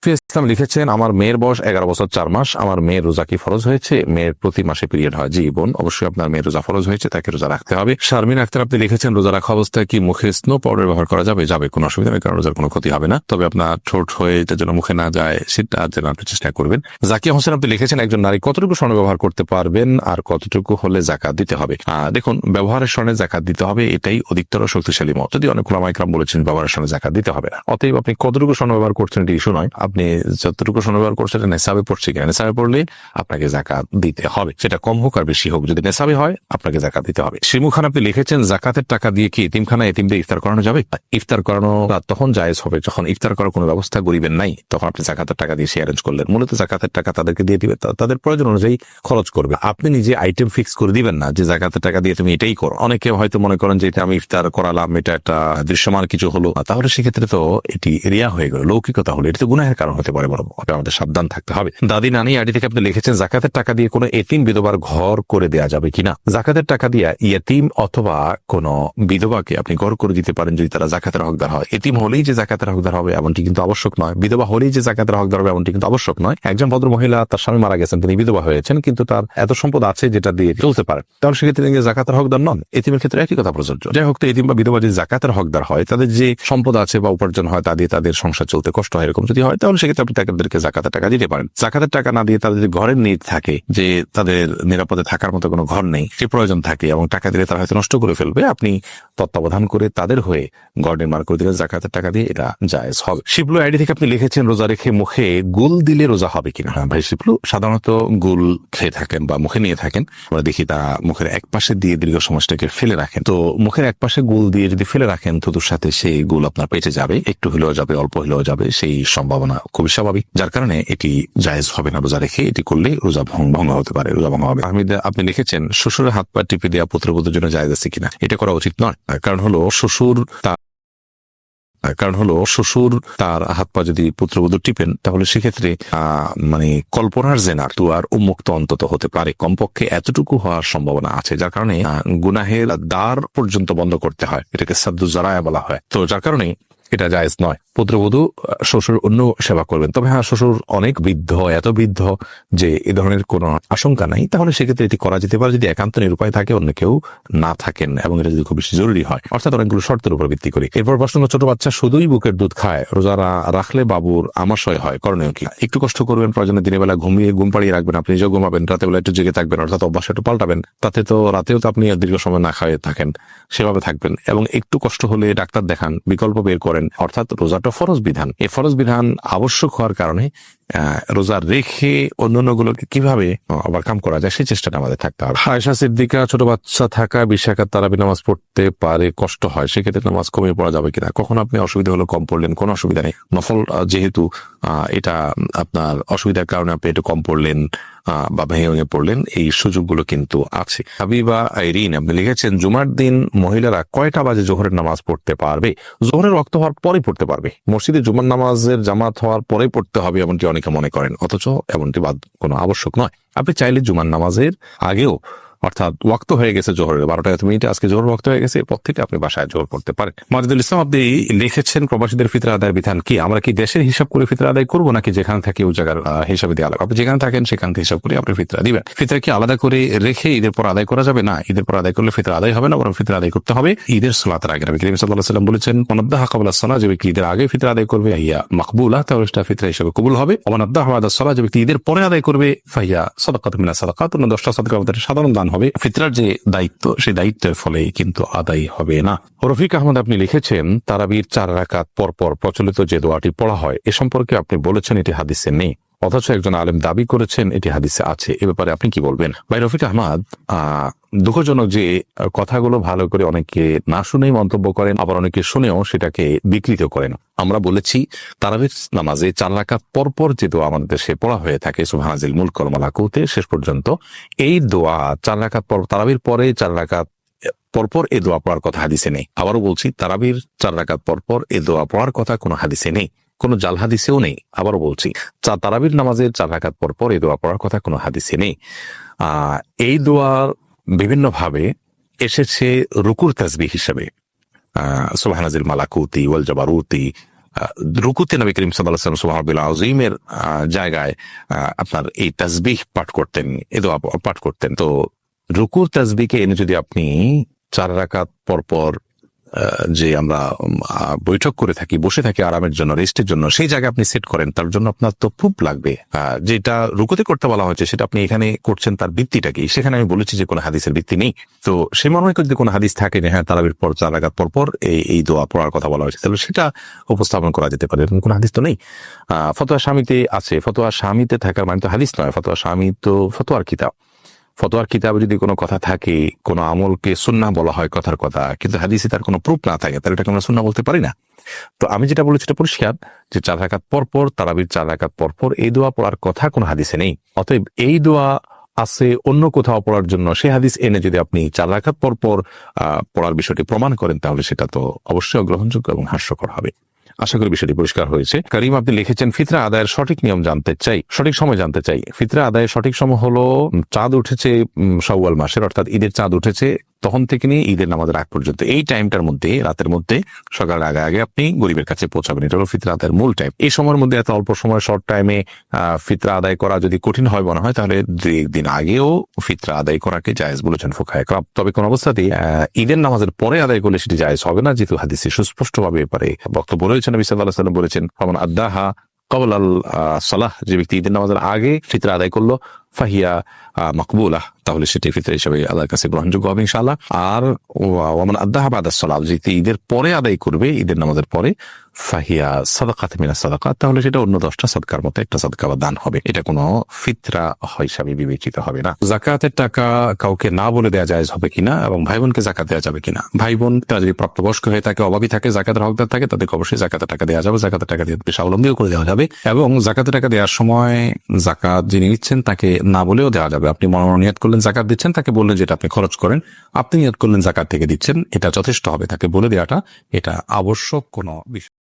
লুৎফি ইসলাম লিখেছেন, আমার মেয়ের বয়স 11 বছর 4 মাস। আমার মেয়ের রোজা কি ফরজ হয়েছে? মেয়ের প্রতি মাসে পিরিয়ড হয়। জি বোন, অবশ্যই আপনার মেয়ের রোজা ফরজ হয়েছে, তাকে রোজা রাখতে হবে। শারমিন আক্তার আপনি লিখেছেন, রোজা রাখা অবস্থায় কি মুখে স্নো পাউডার ব্যবহার করা যাবে? যাবে, কোনো অসুবিধা নেই, কারণ রোজার কোনো ক্ষতি হবে না। তবে আপনার ঠোঁট হয়ে এটা যেন মুখে না যায় সেটা যেন আপনি চেষ্টা করবেন। জাকিয়া হোসেন আপনি লিখেছেন, একজন নারী কতটুকু স্বর্ণ ব্যবহার করতে পারবেন আর কতটুকু হলে জাকাত দিতে হবে? দেখুন, ব্যবহারের স্বর্ণে জাকাত দিতে হবে, এটাই অধিকতর শক্তিশালী মত। যদি অনেক ওলামা ইকরাম বলেছেন ব্যবহারের স্বর্ণে জাকাত দিতে হবে না। অতএব আপনি কতটুকু স্বর্ণ ব্যবহার করছেন এটি ইস্যু নয়, আপনি যতটুকু স্বর্ণ ব্যবহার করছেন এটা নেশাবে পড়ছে কিনা, নেশাবে পড়লে আপনাকে জাকাত দিতে হবে, সেটা কম হোক আর বেশি হোক, যদি নেশাবে হয় আপনাকে জাকাত দিতে হবে। শিমু খান আপনি লিখেছেন, জাকাতের টাকা দিয়ে কি এতিমখানা এতিমদের ইফতার করানো যাবে? ইফতার করানো তখন জায়েজ হবে যখন ইফতার করার কোনো ব্যবস্থা গরিবের নাই, তখন আপনি জাকাতের টাকা দিয়ে সে অ্যারেঞ্জ করলেন। মূলত জাকাতের টাকা তাদেরকে দিয়ে দিবে, তাদের প্রয়োজন অনুযায়ী খরচ করবে। আপনি নিজে আইটেম ফিক্স করে দিবেন না যে জাকাতের টাকা দিয়ে তুমি এটাই করো। অনেকে হয়তো মনে করেন যে এটা আমি ইফতার করালাম, এটা একটা দৃশ্যমান কিছু হলো, তাহলে সেক্ষেত্রে তো এটি রিয়া হয়ে গেল, লৌকিকতা হলো, এটা তো গুনাহের কারণ হতে পারে। বড় আমাদের সাবধান থাকতে হবে। দাদি নানি আইডি থেকে আপনি লিখেছেন, জাকাতের টাকা দিয়ে কোনো এতিম বিধবার ঘর করে দেয়া যাবে কিনা? জাকাতের টাকা দিয়ে ইয়েতিম অথবা কোনো বিধবাকে আপনি ঘর করে দিতে পারেন যদি তারা জাকাতের হকদার হয়। এতিম হলেই যে জাকাতের হকদার হবে এমনটি কিন্তু আবশ্যক নয়, বিধবা হলেই যে জাকাতের হকদার হবে এমনটি কিন্তু আবশ্যক নয়। একজন ভদ্র মহিলা, তার স্বামী মারা গেছেন, তিনি বিধবা হয়েছেন, কিন্তু তার এত সম্পদ আছে যেটা দিয়ে চলতে পারে, তাহলে সেক্ষেত্রে তিনি জাকাতের হকদার নন। এতিমের ক্ষেত্রে একই কথা প্রযোজ্য। যাই হোক, তো এতিম বা বিধবা যে জাকাতের হকদার হয়, তাদের যে সম্পদ আছে বা উপার্জন হয় তা দিয়ে তাদের সংসার চলতে কষ্ট হয়, এরকম যদি হয় তাহলে সেক্ষেত্রে আপনি তাদেরকে জাকাতের টাকা দিতে পারেন। জাকাতের টাকা না দিয়ে তাদের ঘরের নিড থাকে, যে তাদের নিরাপদে থাকার মতো কোনো ঘর নেই, সে প্রয়োজন থাকে এবং টাকা দিলে তারা হয়তো নষ্ট করে ফেলবে, আপনি তত্ত্বাবধান করে তাদের হয়ে ঘর নির্মাণ করে দিলে জাকাতের টাকা দিয়ে এটা জায়েজ হবে। শিবলু আইডি থেকে আপনি লিখেছেন, রোজা রেখে মুখে গুল দিলে রোজা হবে কিনা? ভাই শিবলু, সাধারণত গুল খেয়ে থাকেন বা মুখে নিয়ে থাকেন, আমরা দেখি তারা মুখের এক পাশে দিয়ে দীর্ঘ সময়টাকে ফেলে রাখেন। তো মুখের এক পাশে গুল দিয়ে যদি ফেলে রাখেন, থুতুর সাথে সেই গুল আপনার পেটে যাবে, একটু হলেও যাবে, অল্প হলেও যাবে, সেই সম্ভাবনা খুবই স্বাভাবিক, যার কারণে এটি জায়েজ হবে না। রোজা রেখে এটি করলে রোজা ভঙ্গ হতে পারে, রোজা ভঙ্গ হবে। আপনি লিখেছেন, শ্বশুরের হাত পা টিপে দেওয়া পুত্রবধূর জন্য জায়েজ আছে কিনা? এটা করা উচিত নয়। কারণ হলো শ্বশুর তার হাত পা যদি পুত্রবধূ টিপেন, তাহলে সেক্ষেত্রে মানে কল্পনার জেনার তো আর উন্মুক্ত অন্তত হতে পারে, কমপক্ষে এতটুকু হওয়ার সম্ভাবনা আছে, যার কারণে গুনাহের দ্বার পর্যন্ত বন্ধ করতে হয়, এটাকে সাদ্দু জারায়া বলা হয়। তো যার কারণে এটা জায়েজ নয়। পুত্রবধূ শ্বশুর অন্য সেবা করবেন, তবে হ্যাঁ, শ্বশুর অনেক বৃদ্ধ, এত বৃদ্ধ যে এ ধরনের কোনো আশঙ্কা নাই, তাহলে সেক্ষেত্রে এটি করা যেতে পারে যদি একান্ত নিরুপায় থাকে, অন্য কেউ না থাকেন এবং এটা যদি খুব বেশি জরুরি হয়, অর্থাৎ অনেকগুলো শর্তের উপর ভিত্তি করে। এরপর প্রশ্ন, ছোট বাচ্চা শুধুই বুকের দুধ খায়, রোজা রাখলে বাবুর আমাশয় হয়, করণীয় কি? একটু কষ্ট করবেন, প্রয়োজনে দিনের বেলা ঘুম পাড়িয়ে রাখবেন, আপনি নিজেও ঘুমাবেন, রাতে বেলা একটু জেগে থাকবেন, অর্থাৎ অভ্যাস একটু পাল্টাবেন, তাতে তো রাতেও তো আপনি দীর্ঘ সময় না খাওয়াই থাকেন, সেভাবে থাকবেন। এবং একটু কষ্ট হলে ডাক্তার দেখান, বিকল্প বের করেন, অর্থাৎ রোজাটা ফরজ বিধান, এই ফরজ বিধান আবশ্যক হওয়ার কারণে রোজা রেখে অন্যান্যগুলোকে কিভাবে ওভারকাম করা যায় সেই চেষ্টাটা আমাদের থাকতে হবে। আয়েশা সিদ্দিকা, ছোট বাচ্চা থাকা 20 রাকাত তারাবি নামাজ পড়তে পারে, কষ্ট হয়, সেক্ষেত্রে নামাজ কমিয়ে পড়া যাবে কিনা? কখন আপনি অসুবিধা হলো কম পড়লেন, কোনো অসুবিধা নেই। নফল যেহেতু এটা আপনার অসুবিধার কারণে আপনি একটু কম পড়লেন বা ভেঙে পড়লেন, এই সুযোগগুলো কিন্তু আছে। হাবিবা আইরিন আপনি লিখেছেন, জুমার দিন মহিলারা কয়টা বাজে জোহরের নামাজ পড়তে পারবে? জোহরের রক্ত হওয়ার পরে পড়তে পারবে, মসজিদে জুমার নামাজের জামাত হওয়ার পরে পড়তে হবে এমনটি অনেকে মনে করেন, অথচ এমনটি কোনো আবশ্যক নয়। আপনি চাইলে জুমার নামাজের আগেও, অর্থাৎ ওয়াক্ত হয়ে গেছে জোহরের 12টা আজকে জোহর ওয়াক্ত হয়ে গেছে, এরপর থেকে আপনি বাসায় জোহর পড়তে পারেন। মাজিদুল ইসলাম আপনি লিখেছেন, প্রবাসীদের ফিতরা আদায়ের বিধান কি? আমরা কি দেশের হিসাব করে ফিতরা আদায় করবো নাকি যেখানে থাকি ওই জায়গার হিসাবে দিয়ে আলাদা? আপনি যেখানে থাকেন সেখান থেকে হিসাব করে আপনি ফিতরা দিবেন। ফিতরা কি আলাদা করে রেখে ঈদের পর আদায় করা যাবে? না, ঈদের পর আদায় করলে ফিতরা আদায় হবে না, বরং ফিতরা আদায় করতে হবে ঈদের সালাতের আগে। নবী করিম সাল্লাল্লাহু আলাইহি ওয়াসাল্লাম বলেছেন, মানাদ্দাহা ক্বাবলা সালাহ, যে ব্যক্তি ঈদের আগে ফিতরা আদায় করবে হিয়া মাকবুলা, তাহলে সেটা ফিতরা হিসেবে কবুল হবে। ওয়া মানাদ্দাহা বাদা সালাহ, যে ব্যক্তি ঈদের পরে আদায় করবে ফাহিয়া সাদাকাতুম মিনাস সাদাকাত, 10টা সাদাকার মধ্যে সাধারণ দান হবে। ফিতরার যে দায়িত্ব, সেই দায়িত্বের ফলে কিন্তু আদায় হবে না। রফিক আহমদ আপনি লিখেছেন, তারাবির 4 রাকাত পর প্রচলিত যে দোয়াটি পড়া হয় এ সম্পর্কে আপনি বলেছেন এটি হাদিসে নেই, অথচ একজন আলেম দাবি করেছেন এটি হাদিসে আছে, এ ব্যাপারে আপনি কি বলবেন? ভাই রফিক আহমদ, দুঃখজনক যে কথাগুলো ভালো করে অনেকে না শুনেই মন্তব্য করেন, আবার অনেকে শুনেও সেটাকে বিকৃত করেন। আমরা বলেছি তারাবির নামাজে 4 রাকাত পর যে দোয়া আমাদের দেশে পড়া হয়ে থাকে, সুবহানাল মুলক ওয়াল মালাকুতে শেষ পর্যন্ত, এই দোয়া 4 রাকাত পর, তারাবির পরে 4 রাকাত পরপর এ দোয়া পড়ার কথা হাদিসে নেই। আবারও বলছি, তারাবির 4 রাকাত পরপর এ দোয়া পড়ার কথা কোনো হাদিসে নেই, কোনো জাল হাদিসেও নেই। আবারও বলছি, তারাবির নামাজের 4 রাকাত পরপর এই দোয়া পড়ার কথা কোনো হাদিসে নেই। এই দোয়া বিভিন্ন ভাবে এসেছে রুকুর তাসবিহ হিসেবে, সুবহানাল মালাকুতি ওয়াল জাবারুতি, রুকুতে নবী করিম সাল্লাল্লাহু আলাইহি ওয়াসাল্লাম সুবহানাল্লাহিল আযীমের জায়গায় আপনার এই তাসবিহ পাঠ করতেন, এ দোয়া পাঠ করতেন। তো রুকুর তাসবিহকে এনে যদি আপনি 4 রাকাত পর পর যে আমরা বৈঠক করে থাকি, বসে থাকি আরামের জন্য, রেস্টের জন্য, সেই জায়গায় আপনি সেট করেন, তার জন্য আপনার তো প্রুফ লাগবে। যেটা রুকুতে করতে বলা হয়েছে সেটা আপনি এখানে করছেন, তার ভিত্তিটা কি? সেখানে আমি বলেছি যে কোনো হাদিসের ভিত্তি নেই। তো সে মনে হয় যদি কোনো হাদিস থাকে যে হ্যাঁ তারাবির পর 4 রাকাত পর পর এই দোয়া পড়ার কথা বলা হয়েছে, তাহলে সেটা উপস্থাপন করা যেতে পারে। এরকম কোনো হাদিস তো নেই। ফতোয়া শামিতে আছে, ফতোয়া শামিতে থাকার মানে তো হাদিস নয়। ফতোয়া শামি তো ফতোয়ার কিতাব। ফতোয়ার কিতাবে যদি কোনো কথা থাকে, কোনো আমলকে সুন্নাহ বলা হয় কথার কথা, কিন্তু হাদিসে তার কোনো প্রুফ না থাকে, তাহলে এটাকে আমরা সুন্নাহ বলতে পারি না। তো আমি যেটা বলেছি এটা পরিষ্কার যে 4 রাকাত পরপর, তারাবির 4 রাকাত পরপর এই দোয়া পড়ার কথা কোনো হাদিসে নেই। অতএব এই দোয়া আছে অন্য কোথাও পড়ার জন্য, সে হাদিস এনে যদি আপনি 4 রাকাত পরপর পড়ার বিষয়টি প্রমাণ করেন, তাহলে সেটা তো অবশ্যই অগ্রহণযোগ্য এবং হাস্যকর হবে। আশা করি বিষয়টি পরিষ্কার হয়েছে। করিম আপনি লিখেছেন, ফিতরা আদায়ের সঠিক নিয়ম জানতে চাই, সঠিক সময় জানতে চাই। ফিতরা আদায়ের সঠিক সময় হলো চাঁদ উঠেছে শাওয়াল মাসের, অর্থাৎ ঈদের চাঁদ উঠেছে তখন থেকে নিয়ে ঈদের নামাজের আগ পর্যন্ত, এই টাইমটার মধ্যে, রাতের মধ্যে, সকালের আগে আগে আপনি গরিবের কাছে পৌঁছাবেন। এটা হলো ফিতরা আদায়ের মূল টাইম। এই সময়ের মধ্যে এত অল্প সময়, শর্ট টাইমে ফিতরা আদায় করা যদি কঠিন হয় মনে হয়, তাহলে 2-1 দিন আগেও ফিতরা আদায় করাকে জায়েজ বলেছেন ফুকাহায়ে কেরাম। তবে কোন অবস্থাতেই ঈদের নামাজের পরে আদায় করলে সেটি জায়েজ হবে না, যেহেতু হাদিসে সুস্পষ্টভাবে এবারে বক্তব্য রয়েছে। নবী সাল্লাল্লাহু আলাইহি ওয়াসাল্লাম বলেছেন, ফামান আদ্দাহা ক্বাবলা আল সালাহ, যে ব্যক্তি ঈদের নামাজের আগে ফিতরা আদায় করলো, ফাহিয়া মাকবুলাহ, তাহলে সেটি ফিতরা হিসেবে আল্লাহর কাছে গ্রহণযোগ্য হবে ইনশাআল্লাহ। আর ওয়ামান আদ্দাহা বাদা সালাহ, যে ঈদের পরে আদায় করবে, ঈদের নামাজের পরে, ফাহিয়া সাদাকাত মিনাস সাদাকাত, তাহলে সেটা অন্য 10টা সাদকার মতো একটা সাদকা বা দান হবে। এটা কোনো ফিতরা হিসাবে বিবেচিত হবে না। যাকাতের টাকা কাউকে না বলে দেওয়া জায়েজ হবে কিনা, এবং ভাই বোনকে যাকাত দেওয়া যাবে কিনা? ভাই বোন তারা যদি প্রাপ্তবয়স্ক হয়ে থাকে, অভাবী থাকে, যাকাতের হকদার থাকে, তাদেরকে অবশ্যই যাকাতের টাকা দেওয়া যাবে। যাকাতের টাকা দিয়ে স্বাবলম্বীও করে দেওয়া যাবে, এবং যাকাতের টাকা দেওয়ার সময় যাকাত যিনি নিচ্ছেন তাকে না বলেও দেওয়া যাবে। আপনি মনোনিয়ত করলেন যাকাত দিচ্ছেন, তাকে বললেন যেটা আপনি খরচ করেন, আপনি নিয়ত করলেন যাকাত থেকে দিচ্ছেন, এটা যথেষ্ট হবে। তাকে বলে দেওয়াটা এটা আবশ্যক কোনো বিষয়।